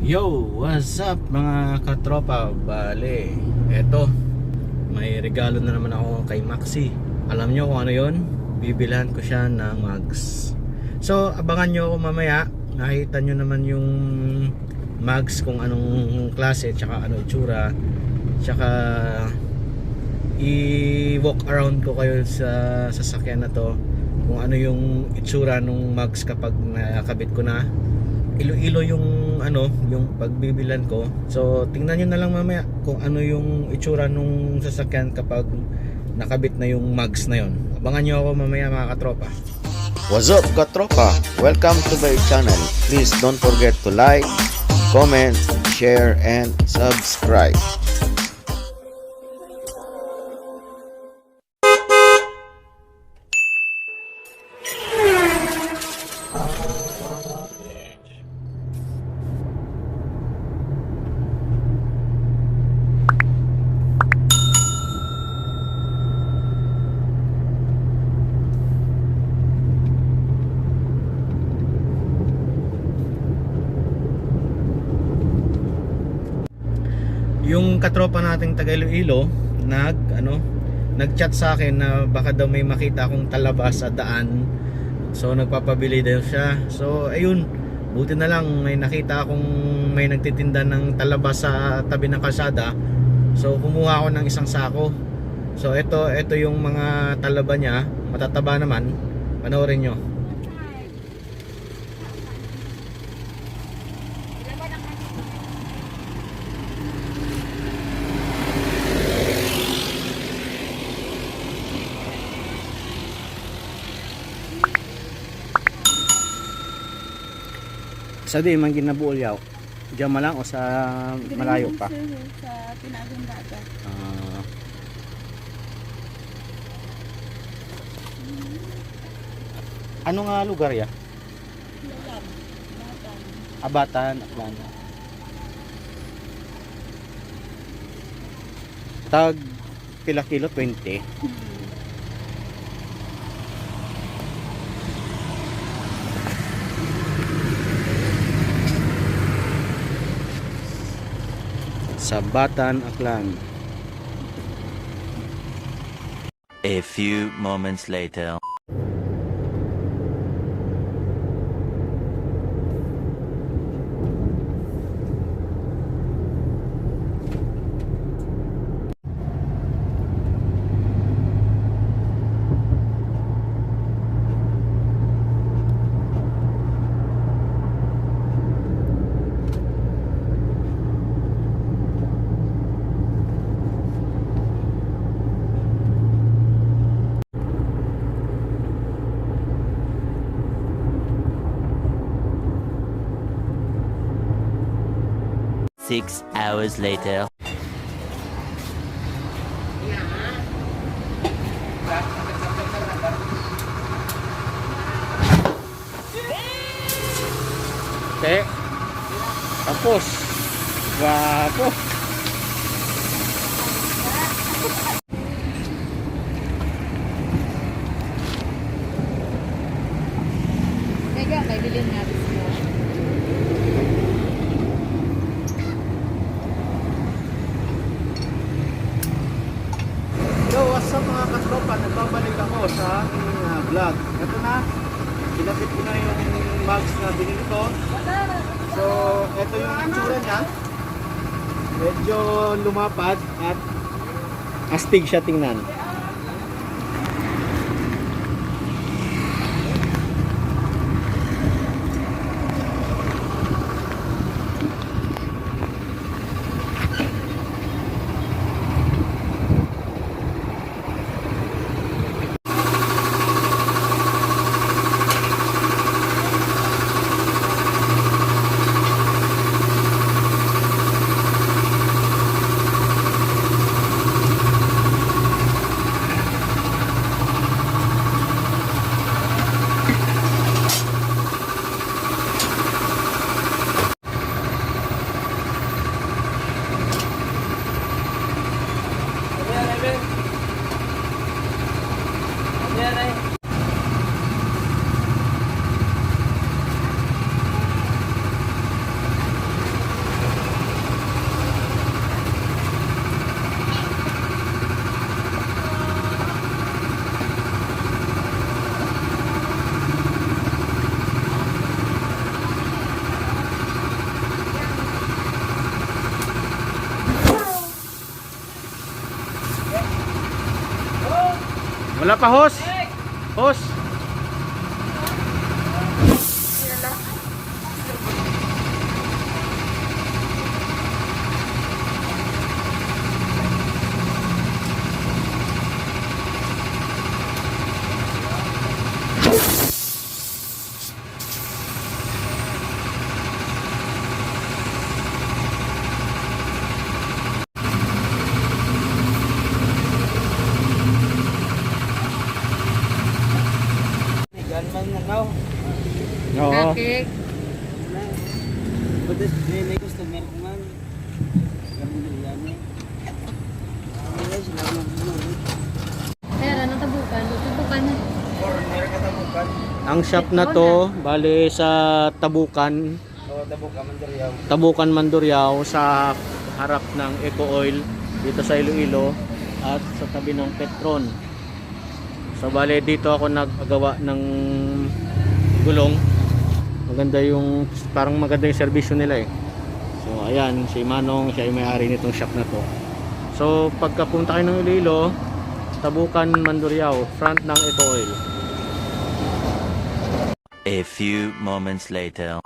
Yo, what's up mga katropa? Bale, eto, may regalo na naman ako kay Maxi. Alam nyo kung ano yon? Bibilhan ko siya ng mugs. So, abangan nyo ako mamaya. Nakita nyo naman yung mugs kung anong klase, tsaka ano itsura. Tsaka i-walk around ko kayo sa sasakyan na to, kung ano yung itsura nung mugs kapag nakabit ko na. Ilo-ilo yung yung pagbibilan ko. So tingnan nyo na lang mamaya kung ano yung itsura nung sasakyan kapag nakabit na yung mugs na yon. Abangan nyo ako mamaya mga katropa. What's up katropa? Welcome to my channel. Please don't forget to like, comment, share, and subscribe. Yung katropa nating taga Iloilo nag-chat sa akin na baka daw may makita akong talabas sa daan. So nagpapabili daw siya. So ayun, buti na lang may nakita akong may nagtitinda ng talabas sa tabi ng kalsada. So kumuha ako ng isang sako. So ito yung mga talaba niya, matataba naman. Panoorin nyo. Sa di man ginabuol yaw. Diyan malang o sa malayo pa? Sa Pinagong Dagat. Ano nga lugar ya? Lalam. Batan. Abatan, Aklan. Tag pila kilo 20. Sa Batan, Aklan. A few moments later. Six hours later. Okay. Tapos. Guwapo. Mega, may bilhin nga dito. Yo, what's up mga katropa? Nagbabalik ako sa aking vlog. Ito na, kinapit ko na yung mugs na binili ko. So, ito yung itsura niya. Medyo lumapad at astig siya tingnan. Wala pa hose? Hose? Ganman na raw. Oo. Bakit? Butis may customer ko man. Ganun yan eh. Ay, sila naman. Pero ano tabukan? Tabukan na. Meron ka tabukan. Ang shop na to, bale sa Tabukan, Oo, tabukan man diriyaw. Tabukan Mandurriao sa harap ng Eco Oil dito sa Iloilo at sa tabi ng Petron. So bale dito ako nagagawa ng gulong. Maganda yung parang maganda yung serbisyo nila eh. So ayan si Manong, siya yung may-ari nitong shop na to. So pagkapunta kayo ng Iloilo, Tabukan Mandurriao, front ng Eco Oil. A few moments later.